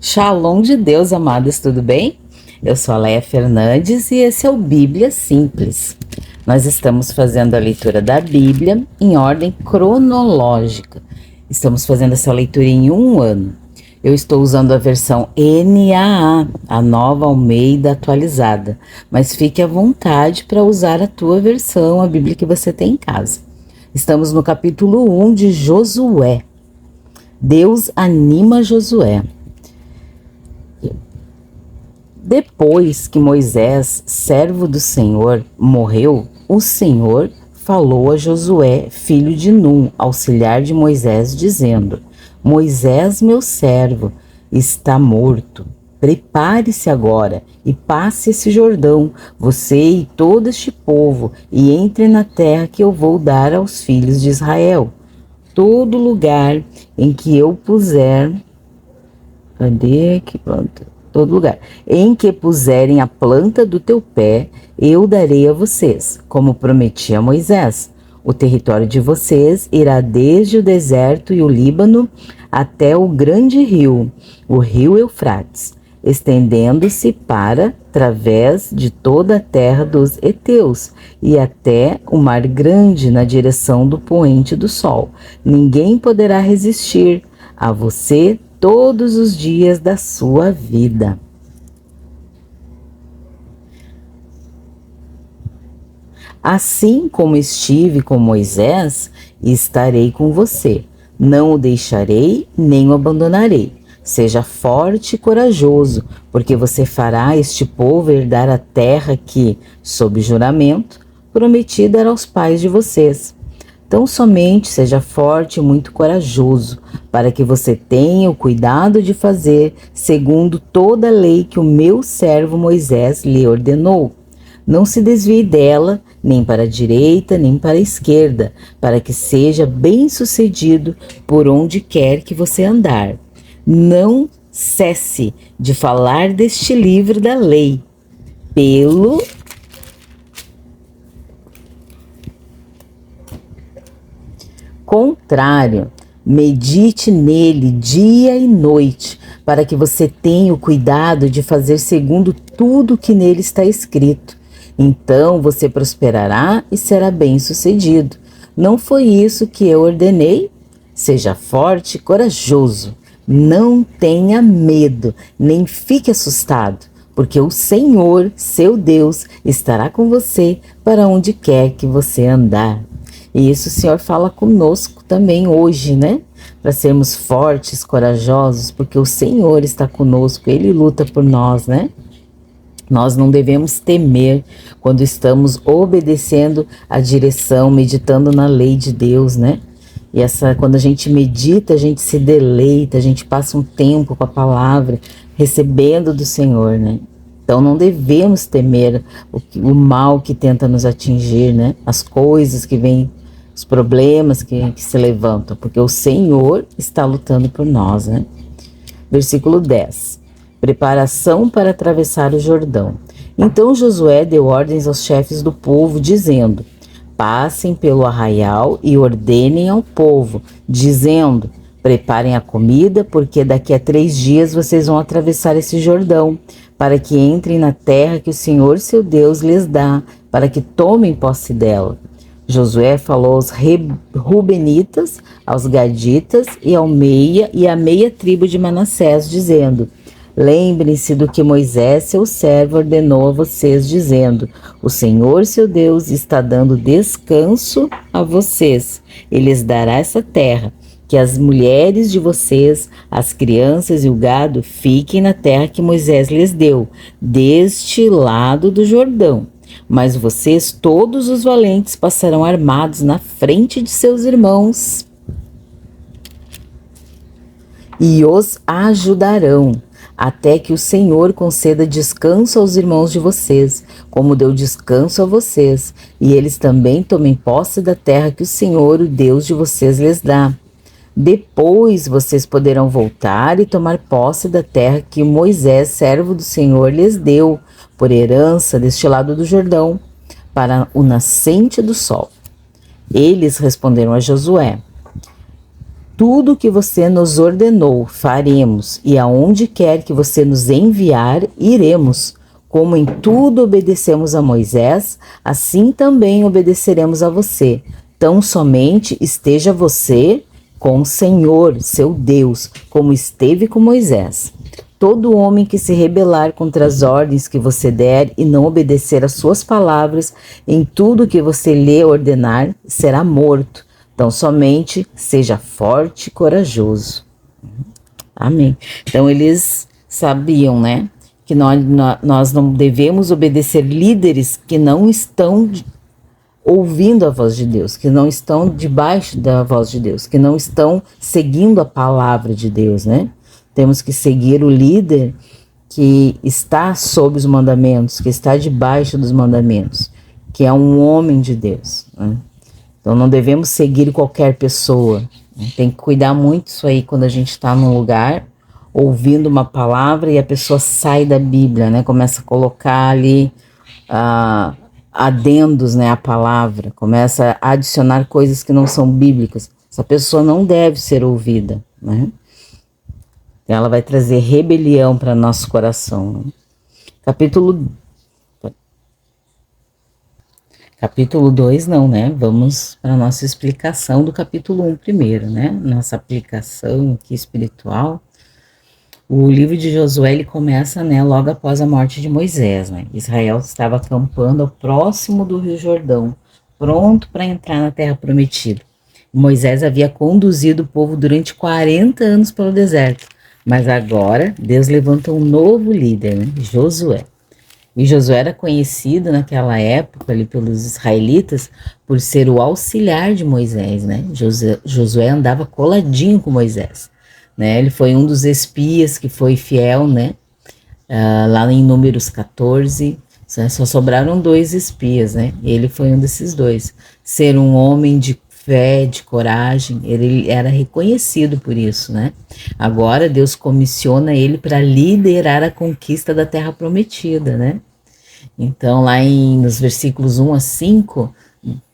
Shalom de Deus, amados, tudo bem? Eu sou a Leia Fernandes e esse é o Bíblia Simples. Nós estamos fazendo a leitura da Bíblia em ordem cronológica. Estamos fazendo essa leitura em um ano. Eu estou usando a versão NAA, a Nova Almeida atualizada, mas fique à vontade para usar a tua versão, a Bíblia que você tem em casa. Estamos no capítulo 1 de Josué. Deus anima Josué. Depois que Moisés, servo do Senhor, morreu, o Senhor falou a Josué, filho de Num, auxiliar de Moisés, dizendo: Moisés, meu servo, está morto. Prepare-se agora e passe esse Jordão, você e todo este povo, e entre na terra que eu vou dar aos filhos de Israel. Todo lugar em que eu puser... Cadê que planta? Todo lugar em que puserem a planta do teu pé, eu darei a vocês, como prometi a Moisés. O território de vocês irá desde o deserto e o Líbano até o grande rio, o rio Eufrates, estendendo-se para através de toda a terra dos heteus e até o mar grande na direção do poente do sol. Ninguém poderá resistir a você todos os dias da sua vida. Assim como estive com Moisés, estarei com você. Não o deixarei, nem o abandonarei. Seja forte e corajoso, porque você fará este povo herdar a terra que, sob juramento, prometi dar aos pais de vocês. Tão somente seja forte e muito corajoso, para que você tenha o cuidado de fazer segundo toda a lei que o meu servo Moisés lhe ordenou. Não se desvie dela, nem para a direita, nem para a esquerda, para que seja bem-sucedido por onde quer que você andar. Não cesse de falar deste livro da lei, pelo contrário, medite nele dia e noite, para que você tenha o cuidado de fazer segundo tudo que nele está escrito. Então você prosperará e será bem-sucedido. Não foi isso que eu ordenei? Seja forte e corajoso. Não tenha medo, nem fique assustado, porque o Senhor, seu Deus, estará com você para onde quer que você andar. E isso o Senhor fala conosco também hoje, né? Para sermos fortes, corajosos, porque o Senhor está conosco, Ele luta por nós, né? Nós não devemos temer quando estamos obedecendo a direção, meditando na lei de Deus, né? E quando a gente medita, a gente se deleita, a gente passa um tempo com a palavra, recebendo do Senhor, né? Então não devemos temer o mal que tenta nos atingir, né? As coisas que vêm, os problemas que se levantam, porque o Senhor está lutando por nós, né? Versículo 10. Preparação para atravessar o Jordão. Então Josué deu ordens aos chefes do povo, dizendo: passem pelo arraial e ordenem ao povo, dizendo: preparem a comida, porque daqui a 3 dias vocês vão atravessar esse Jordão, para que entrem na terra que o Senhor seu Deus lhes dá, para que tomem posse dela. Josué falou aos Rubenitas, aos Gaditas e à meia tribo de Manassés, dizendo: lembrem-se do que Moisés, seu servo, ordenou a vocês, dizendo: o Senhor, seu Deus, está dando descanso a vocês. Ele lhes dará essa terra, que as mulheres de vocês, as crianças e o gado fiquem na terra que Moisés lhes deu, deste lado do Jordão. Mas vocês, todos os valentes, passarão armados na frente de seus irmãos e os ajudarão, até que o Senhor conceda descanso aos irmãos de vocês, como deu descanso a vocês, e eles também tomem posse da terra que o Senhor, o Deus de vocês, lhes dá. Depois vocês poderão voltar e tomar posse da terra que Moisés, servo do Senhor, lhes deu por herança deste lado do Jordão, para o nascente do sol. Eles responderam a Josué: tudo o que você nos ordenou, faremos, e aonde quer que você nos enviar, iremos. Como em tudo obedecemos a Moisés, assim também obedeceremos a você. Tão somente esteja você com o Senhor, seu Deus, como esteve com Moisés. Todo homem que se rebelar contra as ordens que você der e não obedecer às suas palavras em tudo que você lhe ordenar, será morto. Então, somente seja forte e corajoso. Amém. Então, eles sabiam, né, que nós não devemos obedecer líderes que não estão ouvindo a voz de Deus, que não estão debaixo da voz de Deus, que não estão seguindo a palavra de Deus, né? Temos que seguir o líder que está sob os mandamentos, que está debaixo dos mandamentos, que é um homem de Deus, né? Então não devemos seguir qualquer pessoa, né? Tem que cuidar muito isso aí quando a gente está num lugar ouvindo uma palavra e a pessoa sai da Bíblia, né? Começa a colocar ali adendos, né, à palavra, começa a adicionar coisas que não são bíblicas. Essa pessoa não deve ser ouvida, né? Ela vai trazer rebelião para nosso coração, né? Capítulo 2 não, né? Vamos para a nossa explicação do capítulo 1 primeiro, né? Nossa aplicação aqui espiritual. O livro de Josué, ele começa, né, logo após a morte de Moisés, né? Israel estava acampando ao próximo do Rio Jordão, pronto para entrar na Terra Prometida. Moisés havia conduzido o povo durante 40 anos pelo deserto, mas agora Deus levanta um novo líder, né? Josué. E Josué era conhecido naquela época ali pelos israelitas por ser o auxiliar de Moisés, né? Josué andava coladinho com Moisés, né? Ele foi um dos espias que foi fiel, né? Lá em Números 14, só sobraram 2 espias, né? Ele foi um desses 2. Ser um homem de fé, de coragem, ele era reconhecido por isso, né? Agora Deus comissiona ele para liderar a conquista da Terra Prometida, né? Então lá nos versículos 1 a 5,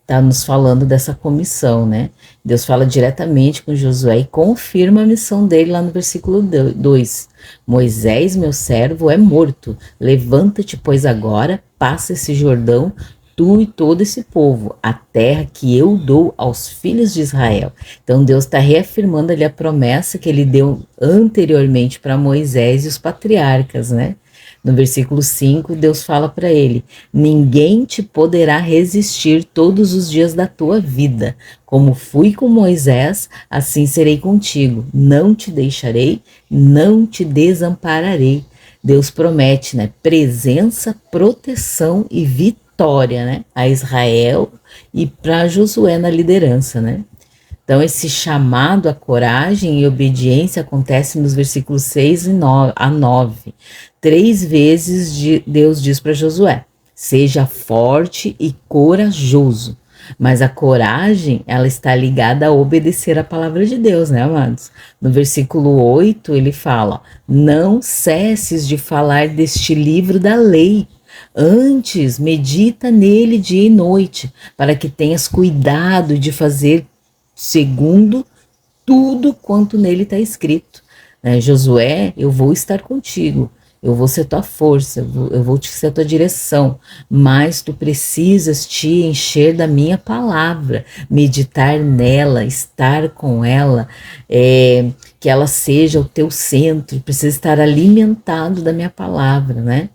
está nos falando dessa comissão, né? Deus fala diretamente com Josué e confirma a missão dele lá no versículo 2. Moisés, meu servo, é morto. Levanta-te, pois agora, passa esse Jordão, tu e todo esse povo, a terra que eu dou aos filhos de Israel. Então Deus está reafirmando ali a promessa que ele deu anteriormente para Moisés e os patriarcas, né? No versículo 5, Deus fala para ele: ninguém te poderá resistir todos os dias da tua vida. Como fui com Moisés, assim serei contigo. Não te deixarei, não te desampararei. Deus promete, né? Presença, proteção e vitória, né? A Israel e para Josué na liderança, né? Então, esse chamado à coragem e obediência acontece nos versículos 6 a 9. 3 vezes Deus diz para Josué: seja forte e corajoso. Mas a coragem, ela está ligada a obedecer a palavra de Deus, né, amados? No versículo 8, ele fala: não cesses de falar deste livro da lei. Antes, medita nele dia e noite, para que tenhas cuidado de fazer segundo tudo quanto nele está escrito. Josué, eu vou estar contigo, eu vou ser tua força, eu vou ser a tua direção, mas tu precisas te encher da minha palavra, meditar nela, estar com ela, que ela seja o teu centro, precisa estar alimentado da minha palavra, né?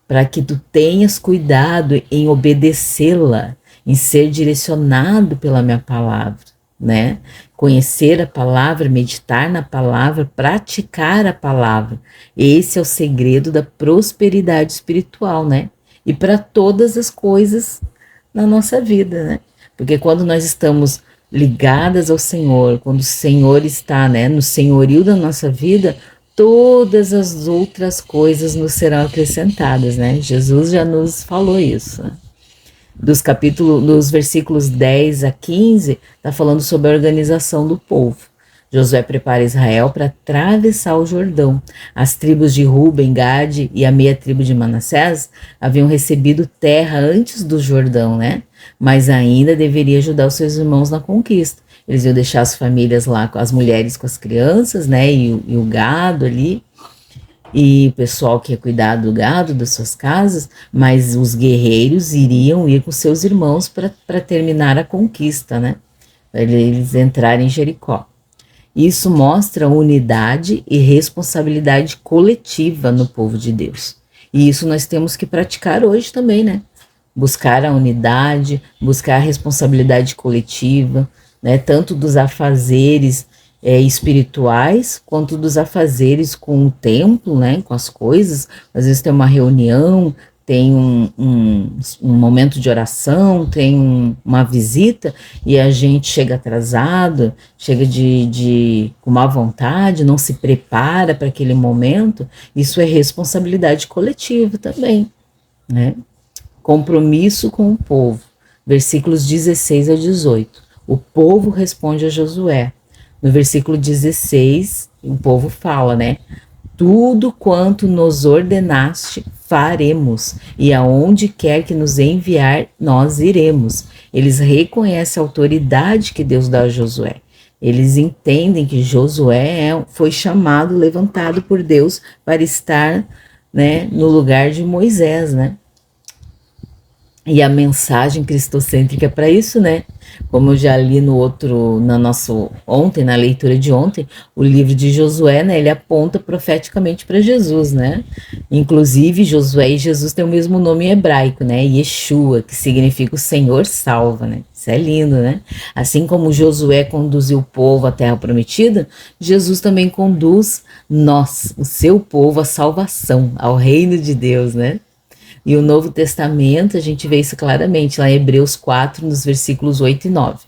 Para que tu tenhas cuidado em obedecê-la, em ser direcionado pela minha palavra, né? Conhecer a palavra, meditar na palavra, praticar a palavra. Esse é o segredo da prosperidade espiritual, né? E para todas as coisas na nossa vida, né? Porque quando nós estamos ligadas ao Senhor, quando o Senhor está, né, no senhorio da nossa vida, todas as outras coisas nos serão acrescentadas, né? Jesus já nos falou isso, né? Dos versículos 10 a 15, está falando sobre a organização do povo. Josué prepara Israel para atravessar o Jordão. As tribos de Ruben, Gade e a meia tribo de Manassés haviam recebido terra antes do Jordão, né? Mas ainda deveria ajudar os seus irmãos na conquista. eles iam deixar as famílias lá, as mulheres com as crianças, né, e o gado ali, e o pessoal que ia cuidar do gado das suas casas, mas os guerreiros iriam ir com seus irmãos para terminar a conquista, né, para eles entrarem em Jericó. Isso mostra unidade e responsabilidade coletiva no povo de Deus. E isso nós temos que praticar hoje também, né? Buscar a unidade, buscar a responsabilidade coletiva, né? Tanto dos afazeres espirituais, quanto dos afazeres com o templo, né? Com as coisas. Às vezes tem uma reunião, tem um momento de oração, tem uma visita e a gente chega atrasado, chega com má vontade, não se prepara para aquele momento. Isso é responsabilidade coletiva também, né? Compromisso com o povo. Versículos 16 a 18. O povo responde a Josué. No versículo 16, o povo fala, né? Tudo quanto nos ordenaste, faremos, e aonde quer que nos enviar, nós iremos. Eles reconhecem a autoridade que Deus dá a Josué. Eles entendem que Josué foi chamado, levantado por Deus para estar, né, no lugar de Moisés, né? E a mensagem cristocêntrica para isso, né? Como eu já li ontem, na leitura de ontem, o livro de Josué, né? Ele aponta profeticamente para Jesus, né? Inclusive, Josué e Jesus têm o mesmo nome em hebraico, né? Yeshua, que significa o Senhor salva, né? Isso é lindo, né? Assim como Josué conduziu o povo à terra prometida, Jesus também conduz nós, o seu povo, à salvação, ao reino de Deus, né? E o Novo Testamento, a gente vê isso claramente lá em Hebreus 4, nos versículos 8 e 9.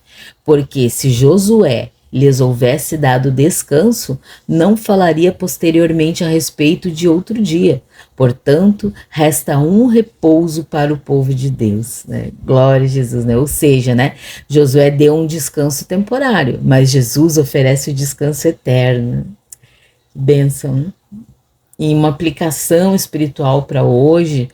Porque se Josué lhes houvesse dado descanso, não falaria posteriormente a respeito de outro dia. Portanto, resta um repouso para o povo de Deus, né? Glória a Jesus, né? Ou seja, né? Josué deu um descanso temporário, mas Jesus oferece o descanso eterno. Bênção, né? E uma aplicação espiritual para hoje,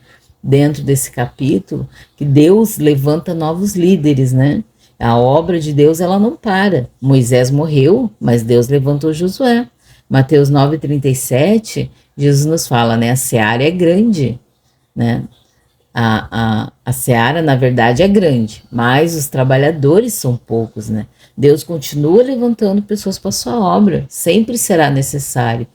dentro desse capítulo, que Deus levanta novos líderes, né? A obra de Deus, ela não para. Moisés morreu, mas Deus levantou Josué. Mateus 9,37, Jesus nos fala, né? A seara é grande, né? A seara, na verdade, é grande, mas os trabalhadores são poucos, né? Deus continua levantando pessoas para a sua obra, sempre será necessário.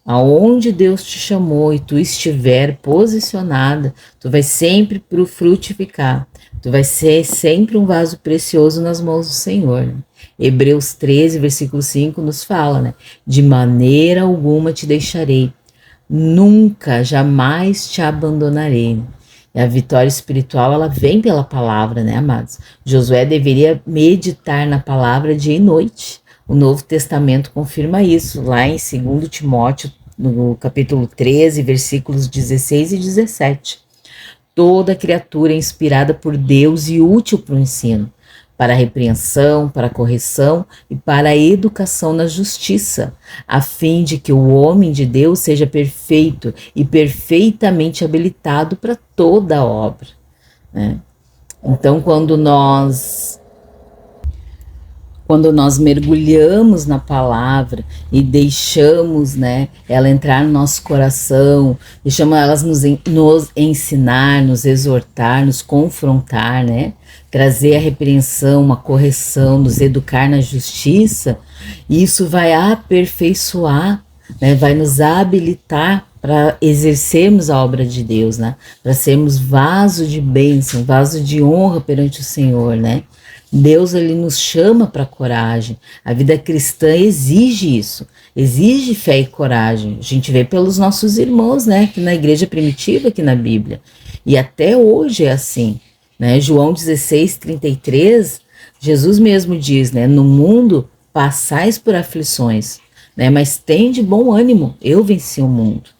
Aonde Deus te chamou e tu estiver posicionada, tu vai sempre frutificar. Tu vai ser sempre um vaso precioso nas mãos do Senhor, né? Hebreus 13, versículo 5 nos fala, né? De maneira alguma te deixarei, nunca, jamais te abandonarei. E a vitória espiritual, ela vem pela palavra, né, amados? Josué deveria meditar na palavra dia e noite. O Novo Testamento confirma isso, lá em 2 Timóteo, no capítulo 13, versículos 16 e 17. Toda criatura é inspirada por Deus e útil para o ensino, para a repreensão, para a correção e para a educação na justiça, a fim de que o homem de Deus seja perfeito e perfeitamente habilitado para toda a obra, né? Então, quando nós mergulhamos na palavra e deixamos, né, ela entrar no nosso coração, deixamos elas nos ensinar, nos exortar, nos confrontar, né, trazer a repreensão, a correção, nos educar na justiça, isso vai aperfeiçoar, né, vai nos habilitar para exercermos a obra de Deus, né, para sermos vaso de bênção, vaso de honra perante o Senhor, né. Deus, ele nos chama para coragem. A vida cristã exige isso, exige fé e coragem. A gente vê pelos nossos irmãos, né, aqui na igreja primitiva, aqui na Bíblia. E até hoje é assim, né? João 16, 33, Jesus mesmo diz, né, no mundo passais por aflições, né, mas tem de bom ânimo, eu venci o mundo,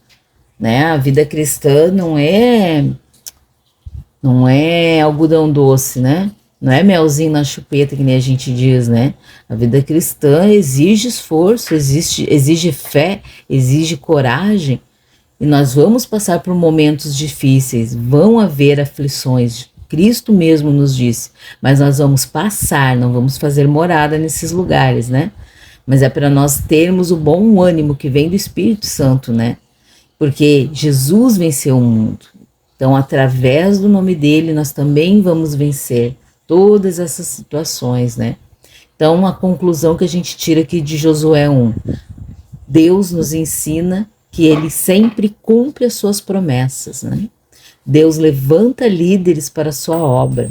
né? A vida cristã não é algodão doce, né? Não é melzinho na chupeta, que nem a gente diz, né? A vida cristã exige esforço, exige fé, exige coragem. E nós vamos passar por momentos difíceis, vão haver aflições. Cristo mesmo nos disse, mas nós vamos passar, não vamos fazer morada nesses lugares, né? Mas é para nós termos o bom ânimo que vem do Espírito Santo, né? Porque Jesus venceu o mundo. Então, através do nome dele, nós também vamos vencer todas essas situações, né? Então, a conclusão que a gente tira aqui de Josué 1, Deus nos ensina que ele sempre cumpre as suas promessas, né? Deus levanta líderes para a sua obra.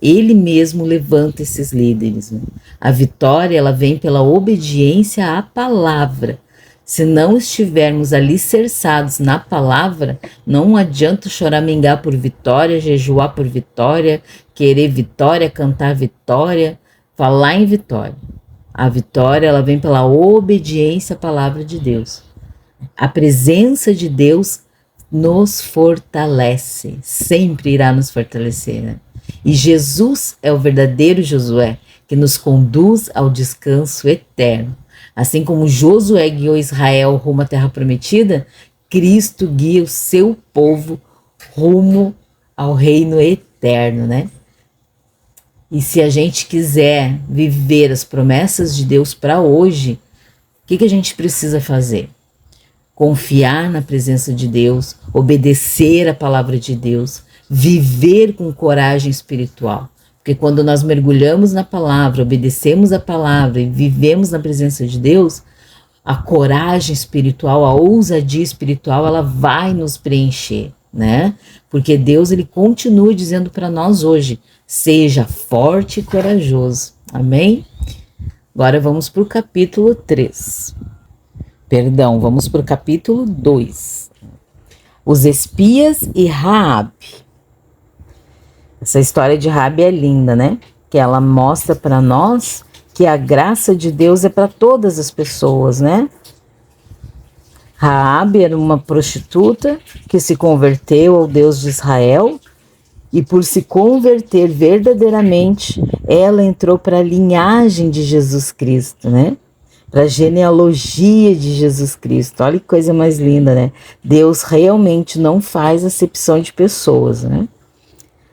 Ele mesmo levanta esses líderes, né? A vitória, ela vem pela obediência à palavra. Se não estivermos alicerçados na palavra, não adianta choramingar por vitória, jejuar por vitória, querer vitória, cantar vitória, falar em vitória. A vitória, ela vem pela obediência à palavra de Deus. A presença de Deus nos fortalece, sempre irá nos fortalecer, né? E Jesus é o verdadeiro Josué, que nos conduz ao descanso eterno. Assim como Josué guiou Israel rumo à terra prometida, Cristo guia o seu povo rumo ao reino eterno, né? E se a gente quiser viver as promessas de Deus para hoje, o que a gente precisa fazer? Confiar na presença de Deus, obedecer a palavra de Deus, viver com coragem espiritual. Porque quando nós mergulhamos na palavra, obedecemos a palavra e vivemos na presença de Deus, a coragem espiritual, a ousadia espiritual, ela vai nos preencher, né? Porque Deus, ele continua dizendo para nós hoje, seja forte e corajoso. Amém? Agora vamos para o capítulo 3. Perdão, vamos para o capítulo 2. Os espias e Raabe. Essa história de Raabe é linda, né? Que ela mostra para nós que a graça de Deus é para todas as pessoas, né? Raabe era uma prostituta que se converteu ao Deus de Israel e por se converter verdadeiramente, ela entrou para a linhagem de Jesus Cristo, né? Para a genealogia de Jesus Cristo. Olha que coisa mais linda, né? Deus realmente não faz acepção de pessoas, né?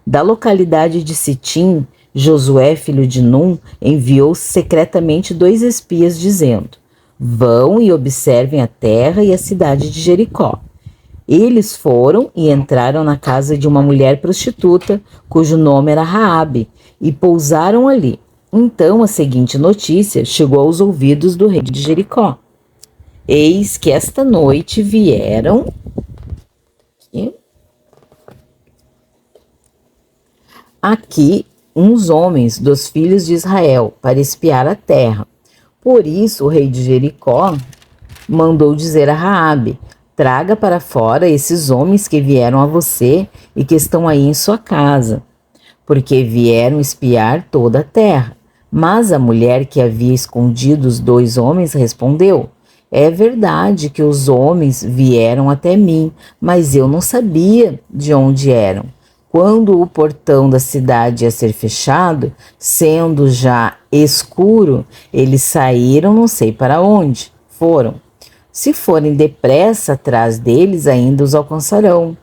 Da localidade de Sitim, Josué, filho de Num, enviou secretamente 2 espias, dizendo: vão e observem a terra e a cidade de Jericó. Eles foram e entraram na casa de uma mulher prostituta, cujo nome era Raabe, e pousaram ali. Então a seguinte notícia chegou aos ouvidos do rei de Jericó. Eis que esta noite vieram aqui uns homens dos filhos de Israel para espiar a terra. Por isso o rei de Jericó mandou dizer a Raabe: traga para fora esses homens que vieram a você e que estão aí em sua casa, porque vieram espiar toda a terra. Mas a mulher que havia escondido os 2 homens respondeu: é verdade que os homens vieram até mim, mas eu não sabia de onde eram. Quando o portão da cidade ia ser fechado, sendo já escuro, eles saíram não sei para onde foram. Se forem depressa atrás deles, ainda os alcançarão.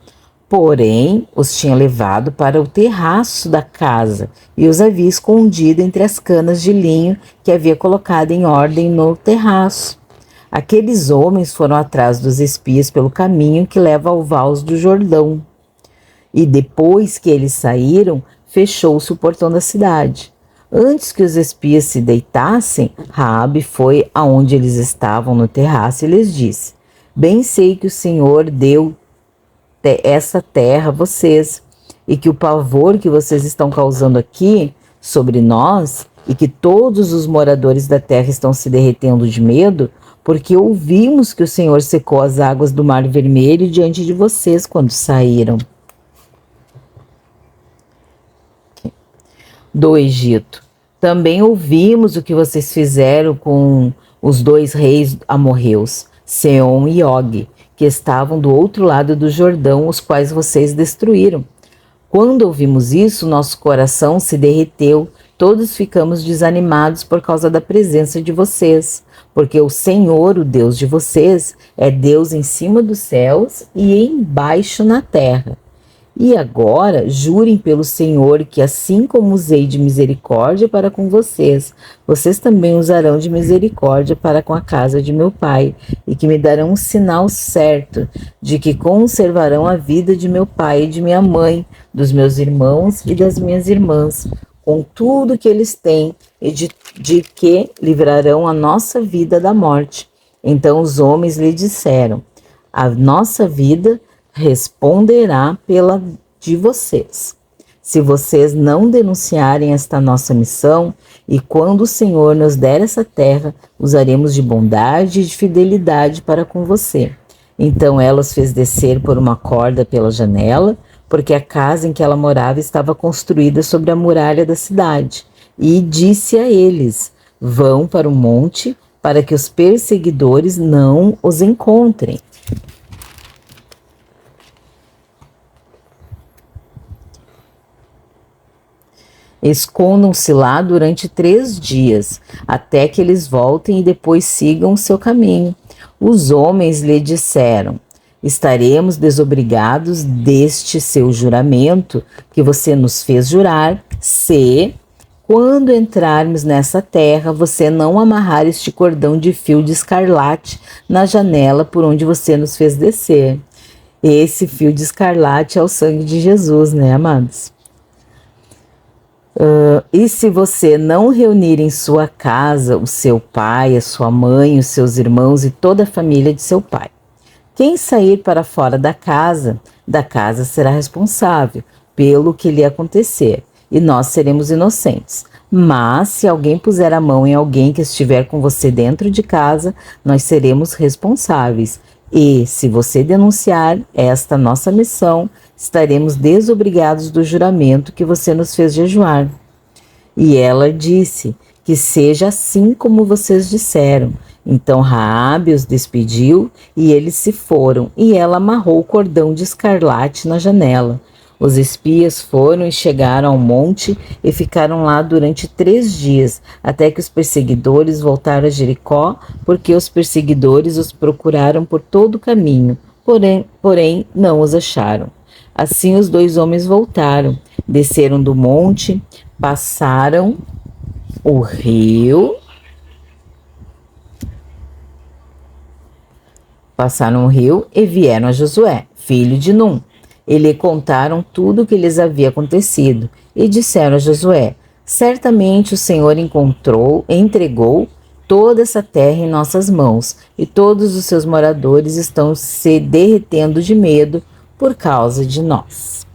Porém, os tinha levado para o terraço da casa e os havia escondido entre as canas de linho que havia colocado em ordem no terraço. Aqueles homens foram atrás dos espias pelo caminho que leva ao Vals do Jordão. E depois que eles saíram, fechou-se o portão da cidade. Antes que os espias se deitassem, Raabe foi aonde eles estavam no terraço e lhes disse: bem sei que o Senhor deu essa terra a vocês, e que o pavor que vocês estão causando aqui sobre nós, e que todos os moradores da terra estão se derretendo de medo, porque ouvimos que o Senhor secou as águas do Mar Vermelho diante de vocês quando saíram do Egito. Também ouvimos o que vocês fizeram com os 2 reis amorreus, Seom e Og, que estavam do outro lado do Jordão, os quais vocês destruíram. Quando ouvimos isso, nosso coração se derreteu, todos ficamos desanimados por causa da presença de vocês, porque o Senhor, o Deus de vocês, é Deus em cima dos céus e embaixo na terra. E agora jurem pelo Senhor que, assim como usei de misericórdia para com vocês, vocês também usarão de misericórdia para com a casa de meu pai, e que me darão um sinal certo de que conservarão a vida de meu pai e de minha mãe, dos meus irmãos e das minhas irmãs, com tudo que eles têm, e de que livrarão a nossa vida da morte. Então os homens lhe disseram: a nossa vida responderá pela de vocês. Se vocês não denunciarem esta nossa missão, e quando o Senhor nos der essa terra, usaremos de bondade e de fidelidade para com você. Então ela os fez descer por uma corda pela janela, porque a casa em que ela morava estava construída sobre a muralha da cidade. E disse a eles: vão para o monte, para que os perseguidores não os encontrem. Escondam-se lá durante 3 dias, até que eles voltem e depois sigam o seu caminho. Os homens lhe disseram: estaremos desobrigados deste seu juramento que você nos fez jurar, se, quando entrarmos nessa terra, você não amarrar este cordão de fio de escarlate na janela por onde você nos fez descer. Esse fio de escarlate é o sangue de Jesus, né, amados? E se você não reunir em sua casa o seu pai, a sua mãe, os seus irmãos e toda a família de seu pai? Quem sair para fora da casa será responsável pelo que lhe acontecer, e nós seremos inocentes. Mas se alguém puser a mão em alguém que estiver com você dentro de casa, nós seremos responsáveis. E, se você denunciar esta nossa missão, estaremos desobrigados do juramento que você nos fez jejuar. E ela disse: que seja assim como vocês disseram. Então Raabe os despediu e eles se foram, e ela amarrou o cordão de escarlate na janela. Os espias foram e chegaram ao monte e ficaram lá durante 3 dias, até que os perseguidores voltaram a Jericó, porque os perseguidores os procuraram por todo o caminho, porém não os acharam. Assim os 2 homens voltaram, desceram do monte, passaram o rio e vieram a Josué, filho de Num. E lhe contaram tudo o que lhes havia acontecido, e disseram a Josué: certamente o Senhor entregou toda essa terra em nossas mãos, e todos os seus moradores estão se derretendo de medo por causa de nós.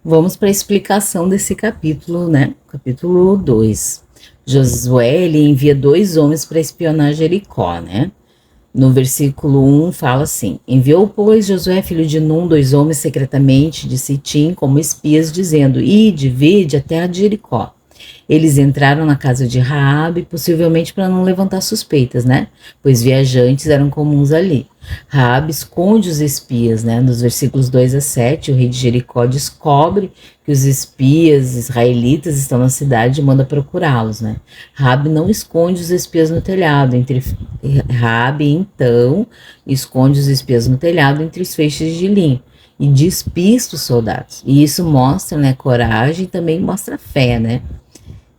Vamos para a explicação desse capítulo, né? Capítulo 2. Josué, ele envia 2 homens para espionar Jericó, né? No versículo 1 fala assim: enviou, pois, Josué, filho de Num, 2 homens secretamente de Sitim como espias, dizendo: ide, vede a terra de Jericó. Eles entraram na casa de Raabe, possivelmente para não levantar suspeitas, né? Pois viajantes eram comuns ali. Raabe esconde os espias, né? Nos versículos 2 a 7, o rei de Jericó descobre que os espias israelitas estão na cidade e manda procurá-los, né? Raabe não esconde os espias no telhado. Raabe, então, esconde os espias no telhado entre os feixes de linho e despista os soldados. E isso mostra, né, coragem e também mostra fé, né?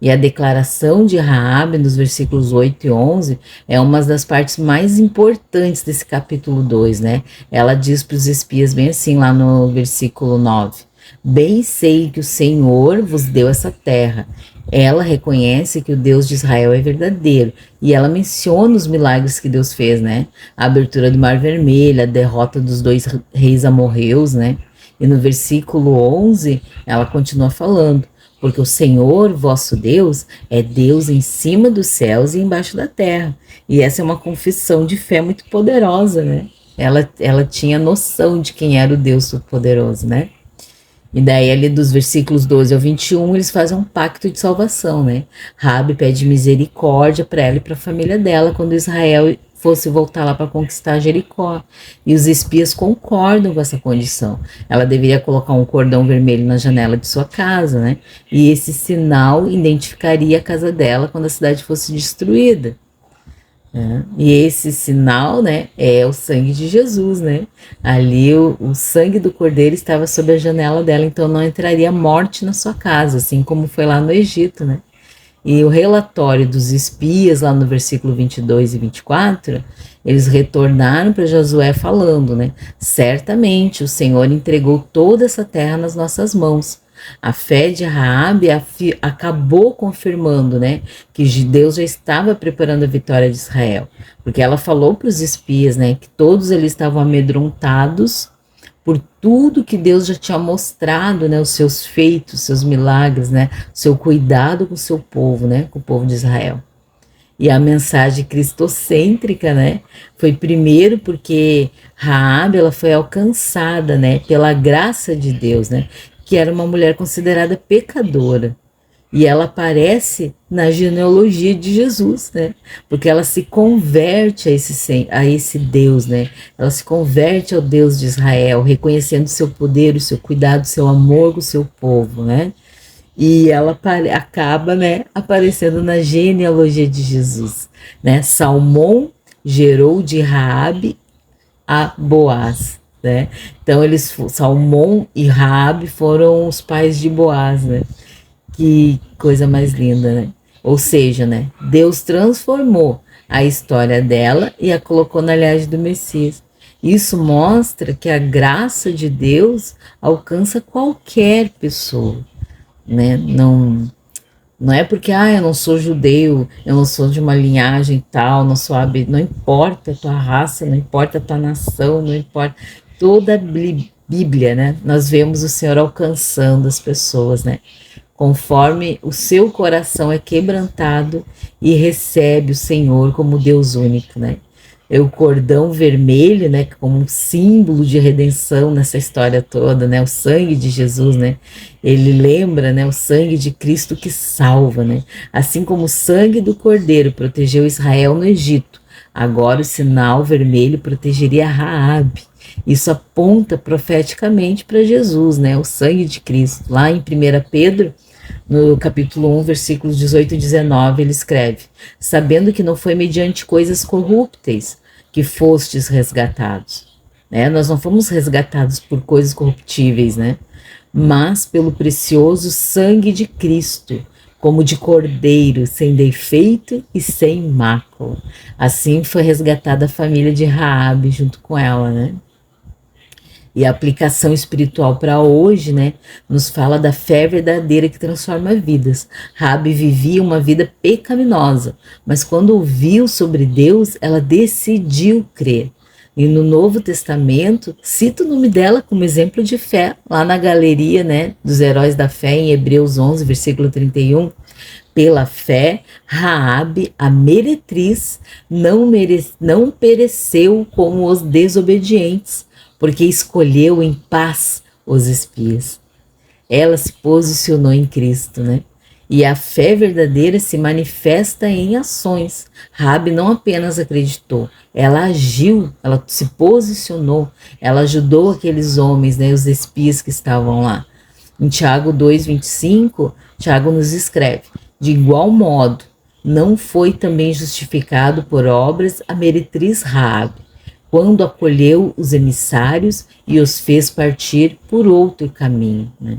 E a declaração de Raabe nos versículos 8 e 11 é uma das partes mais importantes desse capítulo 2, né? Ela diz para os espias bem assim lá no versículo 9: bem sei que o Senhor vos deu essa terra. Ela reconhece que o Deus de Israel é verdadeiro, e ela menciona os milagres que Deus fez, né? A abertura do Mar Vermelho, a derrota dos 2 reis amorreus, né? E no versículo 11, ela continua falando: porque o Senhor, vosso Deus, é Deus em cima dos céus e embaixo da terra. E essa é uma confissão de fé muito poderosa, né? Ela tinha noção de quem era o Deus Todo-Poderoso, né? E daí ali dos versículos 12 ao 21, eles fazem um pacto de salvação, né? Raabe pede misericórdia para ela e para a família dela quando Israel fosse voltar lá para conquistar Jericó. E os espias concordam com essa condição. Ela deveria colocar um cordão vermelho na janela de sua casa, né? E esse sinal identificaria a casa dela quando a cidade fosse destruída. né? E esse sinal, né, é o sangue de Jesus, né? Ali o sangue do cordeiro estava sob a janela dela, então não entraria morte na sua casa, assim como foi lá no Egito, né? E o relatório dos espias, lá no versículo 22 e 24, eles retornaram para Josué falando, né? Certamente o Senhor entregou toda essa terra nas nossas mãos. A fé de Raabe acabou confirmando, né, que Deus já estava preparando a vitória de Israel, porque ela falou para os espias, né, que todos eles estavam amedrontados por tudo que Deus já tinha mostrado, né, os seus feitos, seus milagres, né, o seu cuidado com o seu povo, né, com o povo de Israel. E a mensagem cristocêntrica, né, foi primeiro porque Raabe, ela foi alcançada, né, pela graça de Deus, né, que era uma mulher considerada pecadora. E ela aparece na genealogia de Jesus, né? Porque ela se converte a esse Deus, né? Ela se converte ao Deus de Israel, reconhecendo o seu poder, o seu cuidado, o seu amor com o seu povo, né? E ela acaba, né, aparecendo na genealogia de Jesus, né? Salmão gerou de Raabe a Boaz, né? Então Salmão e Raabe foram os pais de Boaz, né? Que coisa mais linda, né? Ou seja, né? Deus transformou a história dela e a colocou na linhagem do Messias. Isso mostra que a graça de Deus alcança qualquer pessoa, né? Não é porque eu não sou judeu, eu não sou de uma linhagem tal, não sou não importa a tua raça, não importa a tua nação, não importa toda a Bíblia, né? Nós vemos o Senhor alcançando as pessoas, né? Conforme o seu coração é quebrantado e recebe o Senhor como Deus único, né? É o cordão vermelho, né, como um símbolo de redenção nessa história toda, né? O sangue de Jesus, né? Ele lembra, né, o sangue de Cristo que salva, né? Assim como o sangue do Cordeiro protegeu Israel no Egito, agora o sinal vermelho protegeria Raabe. Isso aponta profeticamente para Jesus, né? O sangue de Cristo. Lá em 1 Pedro, no capítulo 1, versículos 18 e 19, ele escreve: sabendo que não foi mediante coisas corruptas que fostes resgatados. Né? Nós não fomos resgatados por coisas corruptíveis, né? Mas pelo precioso sangue de Cristo, como de cordeiro, sem defeito e sem mácula. Assim foi resgatada a família de Raabe junto com ela, né? E a aplicação espiritual para hoje, né, nos fala da fé verdadeira que transforma vidas. Raabe vivia uma vida pecaminosa, mas quando ouviu sobre Deus, ela decidiu crer. E no Novo Testamento, cita o nome dela como exemplo de fé, lá na galeria, né, dos heróis da fé, em Hebreus 11, versículo 31. Pela fé, Raabe, a meretriz, não pereceu como os desobedientes, porque escolheu em paz os espias. Ela se posicionou em Cristo, né? E a fé verdadeira se manifesta em ações. Raabe não apenas acreditou, ela agiu, ela se posicionou, ela ajudou aqueles homens, né, os espias que estavam lá. Em Tiago 2,25, Tiago nos escreve: de igual modo, não foi também justificado por obras a meretriz Raabe, quando acolheu os emissários e os fez partir por outro caminho, né?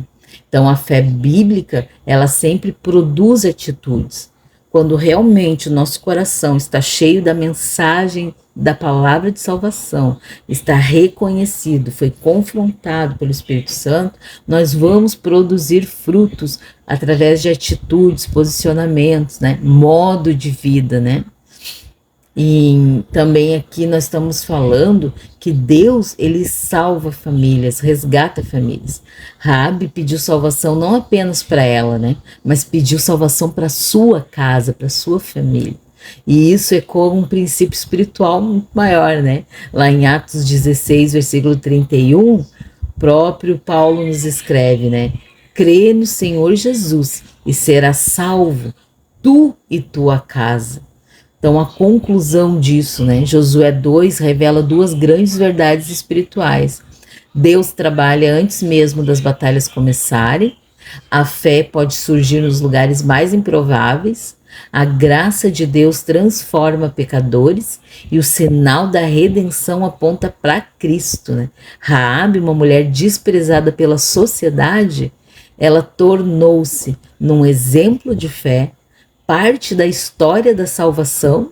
Então a fé bíblica, ela sempre produz atitudes. Quando realmente o nosso coração está cheio da mensagem da palavra de salvação, está reconhecido, foi confrontado pelo Espírito Santo, nós vamos produzir frutos através de atitudes, posicionamentos, né? Modo de vida, né? E também aqui nós estamos falando que Deus, ele salva famílias, resgata famílias. Raabe pediu salvação não apenas para ela, né, mas pediu salvação para sua casa, para sua família. E isso ecoa um princípio espiritual muito maior, né? Lá em Atos 16, versículo 31, próprio Paulo nos escreve, né? Crê no Senhor Jesus e serás salvo, tu e tua casa. Então, a conclusão disso, né? Josué 2 revela duas grandes verdades espirituais. Deus trabalha antes mesmo das batalhas começarem. A fé pode surgir nos lugares mais improváveis. A graça de Deus transforma pecadores e o sinal da redenção aponta para Cristo, né? Raabe, uma mulher desprezada pela sociedade, ela tornou-se num exemplo de fé, parte da história da salvação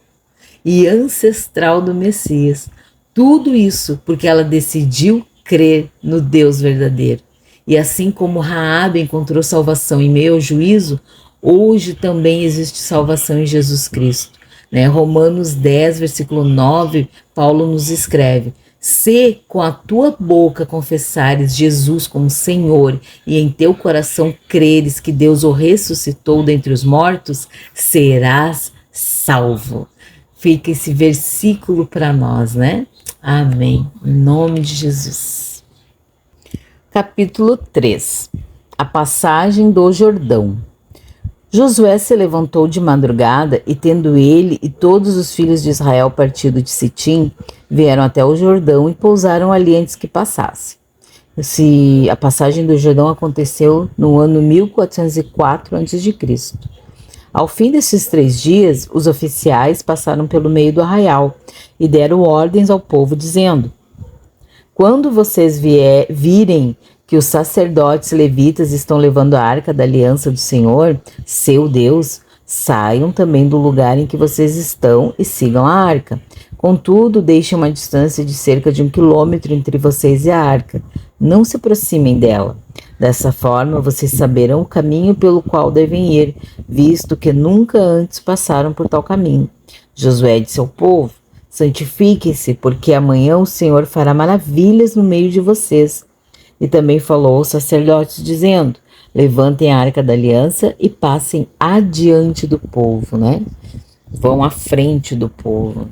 e ancestral do Messias. Tudo isso porque ela decidiu crer no Deus verdadeiro. E assim como Raabe encontrou salvação em meio ao juízo, hoje também existe salvação em Jesus Cristo. Né? Romanos 10, versículo 9, Paulo nos escreve: se com a tua boca confessares Jesus como Senhor e em teu coração creres que Deus o ressuscitou dentre os mortos, serás salvo. Fica esse versículo para nós, né? Amém. Em nome de Jesus. Capítulo 3. A passagem do Jordão. Josué se levantou de madrugada e, tendo ele e todos os filhos de Israel partido de Sitim, vieram até o Jordão e pousaram ali antes que passasse. A passagem do Jordão aconteceu no ano 1404 a.C. Ao fim desses 3 dias, os oficiais passaram pelo meio do arraial e deram ordens ao povo, dizendo: quando vocês virem que os sacerdotes levitas estão levando a arca da aliança do Senhor, seu Deus, saiam também do lugar em que vocês estão e sigam a arca. Contudo, deixem uma distância de cerca de 1 quilômetro entre vocês e a arca. Não se aproximem dela. Dessa forma, vocês saberão o caminho pelo qual devem ir, visto que nunca antes passaram por tal caminho. Josué disse ao povo: santifiquem-se, porque amanhã o Senhor fará maravilhas no meio de vocês. E também falou aos sacerdotes, dizendo: levantem a arca da aliança e passem adiante do povo, né? Vão à frente do povo.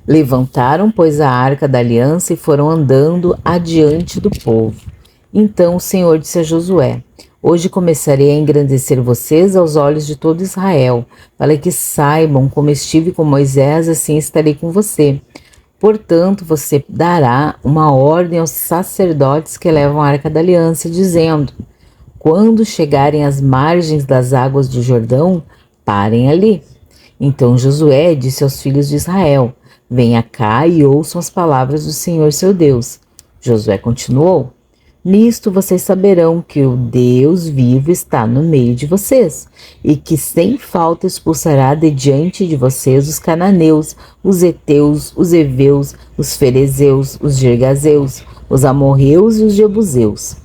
Levantaram, pois, a arca da aliança e foram andando adiante do povo. Então o Senhor disse a Josué: hoje começarei a engrandecer vocês aos olhos de todo Israel, para que saibam como estive com Moisés, assim estarei com você. Portanto, você dará uma ordem aos sacerdotes que levam a arca da aliança, dizendo: quando chegarem às margens das águas do Jordão, parem ali. Então Josué disse aos filhos de Israel: venha cá e ouçam as palavras do Senhor seu Deus. Josué continuou: nisto vocês saberão que o Deus vivo está no meio de vocês, e que sem falta expulsará de diante de vocês os cananeus, os heteus, os heveus, os ferezeus, os girgazeus, os amorreus e os jebuseus.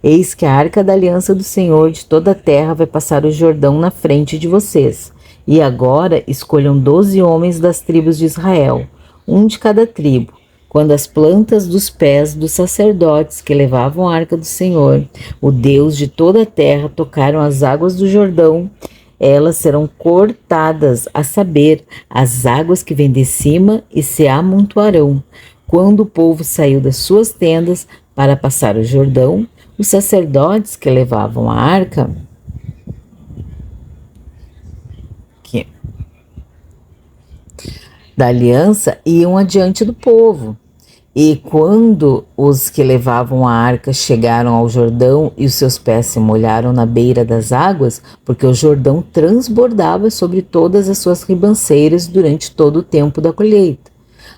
Eis que a arca da aliança do Senhor de toda a terra vai passar o Jordão na frente de vocês. E agora escolham 12 homens das tribos de Israel, um de cada tribo. Quando as plantas dos pés dos sacerdotes que levavam a arca do Senhor, o Deus de toda a terra, tocaram as águas do Jordão, elas serão cortadas, a saber, as águas que vêm de cima e se amontoarão. Quando o povo saiu das suas tendas para passar o Jordão, os sacerdotes que levavam a arca da aliança iam adiante do povo. E quando os que levavam a arca chegaram ao Jordão e os seus pés se molharam na beira das águas, porque o Jordão transbordava sobre todas as suas ribanceiras durante todo o tempo da colheita,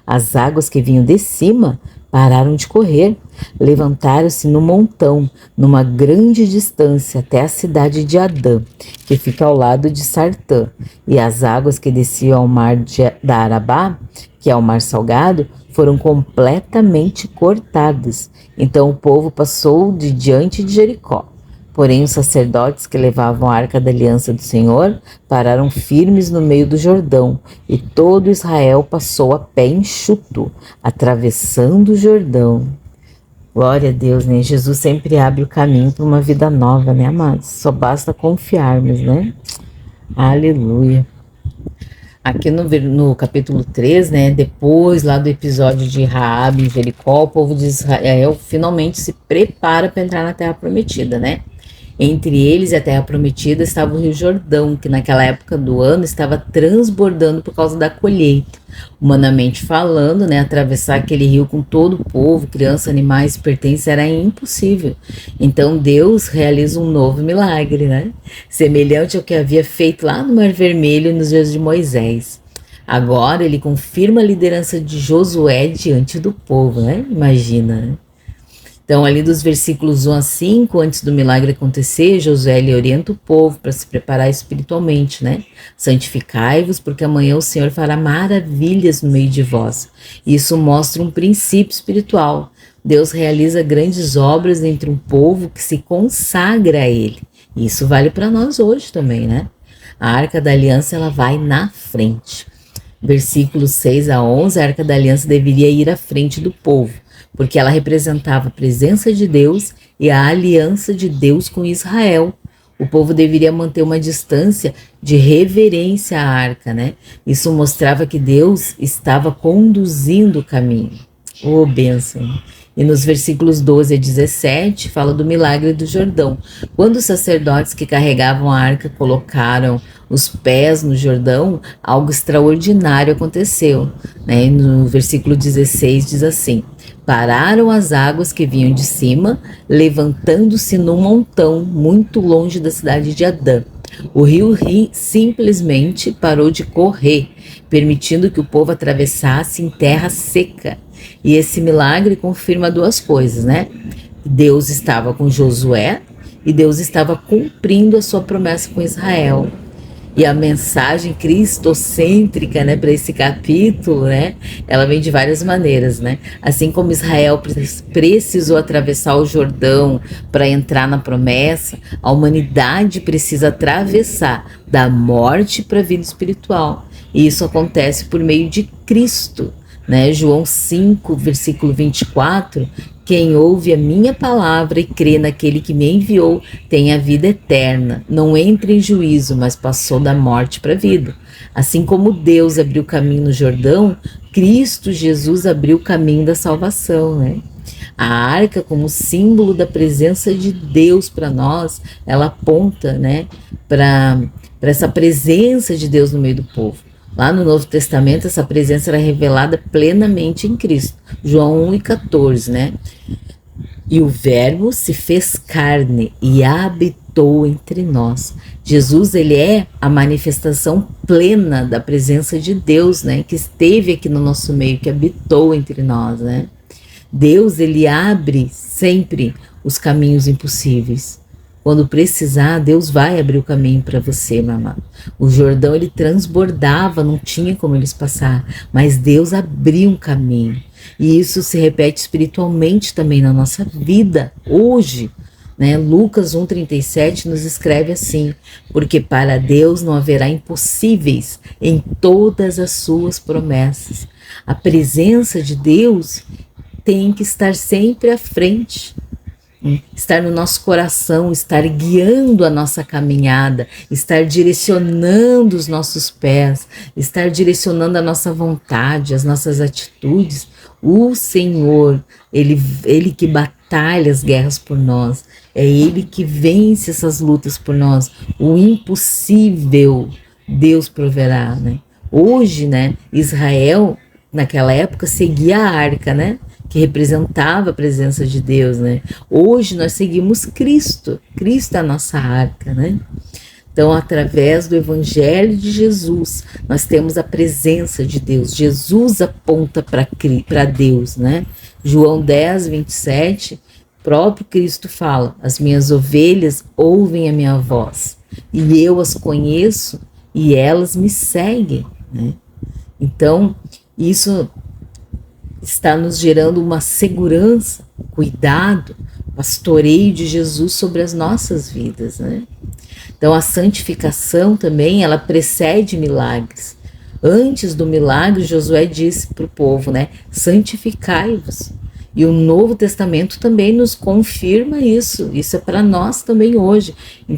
as águas que vinham de cima pararam de correr, levantaram-se no montão, numa grande distância até a cidade de Adã, que fica ao lado de Sartã, e as águas que desciam ao mar da Arabá, que é o mar salgado, foram completamente cortadas. Então o povo passou de diante de Jericó. Porém, os sacerdotes que levavam a arca da aliança do Senhor pararam firmes no meio do Jordão, e todo Israel passou a pé enxuto, atravessando o Jordão. Glória a Deus, né? Jesus sempre abre o caminho para uma vida nova, né, amados? Só basta confiarmos, né? Aleluia. Aqui no capítulo 3, né, depois lá do episódio de Raabe em Jericó, o povo de Israel finalmente se prepara para entrar na Terra Prometida, né? Entre eles e a terra prometida estava o rio Jordão, que naquela época do ano estava transbordando por causa da colheita. Humanamente falando, né, atravessar aquele rio com todo o povo, crianças, animais e pertences era impossível. Então Deus realiza um novo milagre, né? Semelhante ao que havia feito lá no Mar Vermelho nos dias de Moisés. Agora ele confirma a liderança de Josué diante do povo, né? Imagina, né? Então, ali dos versículos 1 a 5, antes do milagre acontecer, Josué ele orienta o povo para se preparar espiritualmente, né? Santificai-vos, porque amanhã o Senhor fará maravilhas no meio de vós. Isso mostra um princípio espiritual. Deus realiza grandes obras entre um povo que se consagra a Ele. Isso vale para nós hoje também, né? A Arca da Aliança ela vai na frente. Versículos 6 a 11, a Arca da Aliança deveria ir à frente do povo, porque ela representava a presença de Deus e a aliança de Deus com Israel. O povo deveria manter uma distância de reverência à arca, né? Isso mostrava que Deus estava conduzindo o caminho. Oh, bênção! E nos versículos 12 a 17 fala do milagre do Jordão. Quando os sacerdotes que carregavam a arca colocaram os pés no Jordão, algo extraordinário aconteceu, né? No versículo 16 diz assim: pararam as águas que vinham de cima, levantando-se num montão muito longe da cidade de Adã. O rio simplesmente parou de correr, permitindo que o povo atravessasse em terra seca. E esse milagre confirma duas coisas, né? Deus estava com Josué e Deus estava cumprindo a sua promessa com Israel. E a mensagem cristocêntrica, né, para esse capítulo, né, ela vem de várias maneiras, né? Assim como Israel precisou atravessar o Jordão para entrar na promessa, a humanidade precisa atravessar da morte para a vida espiritual. E isso acontece por meio de Cristo, né? João 5, versículo 24, quem ouve a minha palavra e crê naquele que me enviou tem a vida eterna, não entra em juízo, mas passou da morte para a vida. Assim como Deus abriu o caminho no Jordão, Cristo Jesus abriu o caminho da salvação, né? A arca, como símbolo da presença de Deus para nós, ela aponta, né, para essa presença de Deus no meio do povo. Lá no Novo Testamento, essa presença era revelada plenamente em Cristo. João 1,14, né? E o Verbo se fez carne e habitou entre nós. Jesus, ele é a manifestação plena da presença de Deus, né? Que esteve aqui no nosso meio, que habitou entre nós, né? Deus, ele abre sempre os caminhos impossíveis. Quando precisar, Deus vai abrir o caminho para você, meu amado. O Jordão, ele transbordava, não tinha como eles passar, mas Deus abriu um caminho. E isso se repete espiritualmente também na nossa vida, hoje, né? Lucas 1,37 nos escreve assim: porque para Deus não haverá impossíveis em todas as suas promessas. A presença de Deus tem que estar sempre à frente. Estar no nosso coração, estar guiando a nossa caminhada, estar direcionando os nossos pés, estar direcionando a nossa vontade, as nossas atitudes. O Senhor, Ele que batalha as guerras por nós, é Ele que vence essas lutas por nós. O impossível Deus proverá, né? Hoje, né, Israel, naquela época, seguia a arca, né? Que representava a presença de Deus, né? Hoje nós seguimos Cristo. Cristo é a nossa arca, né? Então, através do Evangelho de Jesus, nós temos a presença de Deus. Jesus aponta para Deus, né? João 10, 27, próprio Cristo fala: as minhas ovelhas ouvem a minha voz, e eu as conheço, e elas me seguem, né? Então, isso está nos gerando uma segurança, cuidado, pastoreio de Jesus sobre as nossas vidas, né? Então a santificação também, ela precede milagres. Antes do milagre, Josué disse para o povo, né? Santificai-vos. E o Novo Testamento também nos confirma isso. Isso é para nós também hoje. Em 1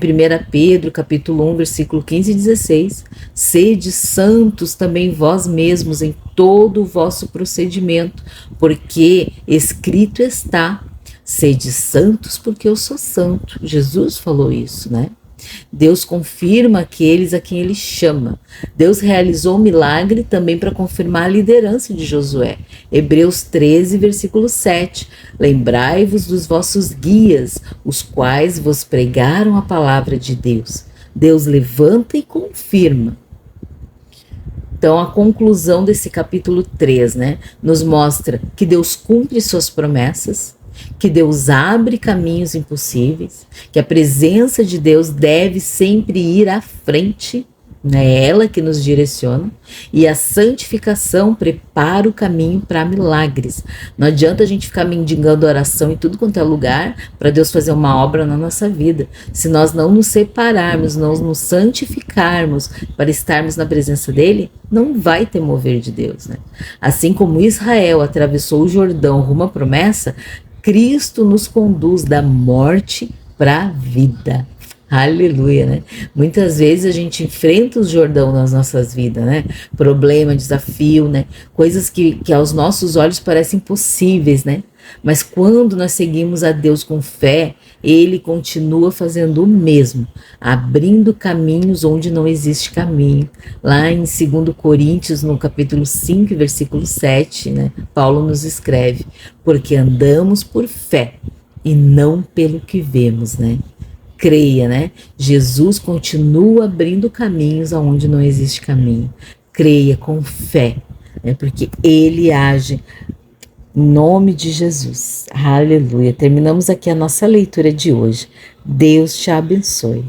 Pedro, capítulo 1, versículo 15 e 16. Sede santos também vós mesmos em todo o vosso procedimento, porque escrito está: Sede santos porque eu sou santo. Jesus falou isso, né? Deus confirma aqueles a quem ele chama. Deus realizou um milagre também para confirmar a liderança de Josué. Hebreus 13, versículo 7. Lembrai-vos dos vossos guias, os quais vos pregaram a palavra de Deus. Deus levanta e confirma. Então, a conclusão desse capítulo 3, né, nos mostra que Deus cumpre suas promessas, que Deus abre caminhos impossíveis, que a presença de Deus deve sempre ir à frente, né, é ela que nos direciona, e a santificação prepara o caminho para milagres. Não adianta a gente ficar mendigando oração em tudo quanto é lugar para Deus fazer uma obra na nossa vida. Se nós não nos separarmos, não nos santificarmos para estarmos na presença dele, não vai ter mover de Deus, né? Assim como Israel atravessou o Jordão rumo à promessa, Cristo nos conduz da morte para a vida. Aleluia, né? Muitas vezes a gente enfrenta o Jordão nas nossas vidas, né? Problema, desafio, né? Coisas que aos nossos olhos parecem impossíveis, né? Mas quando nós seguimos a Deus com fé, Ele continua fazendo o mesmo, abrindo caminhos onde não existe caminho. Lá em 2 Coríntios, no capítulo 5, versículo 7, né? Paulo nos escreve, porque andamos por fé e não pelo que vemos, né? Creia, né? Jesus continua abrindo caminhos aonde não existe caminho. Creia com fé, né? Porque Ele age em nome de Jesus. Aleluia. Terminamos aqui a nossa leitura de hoje. Deus te abençoe.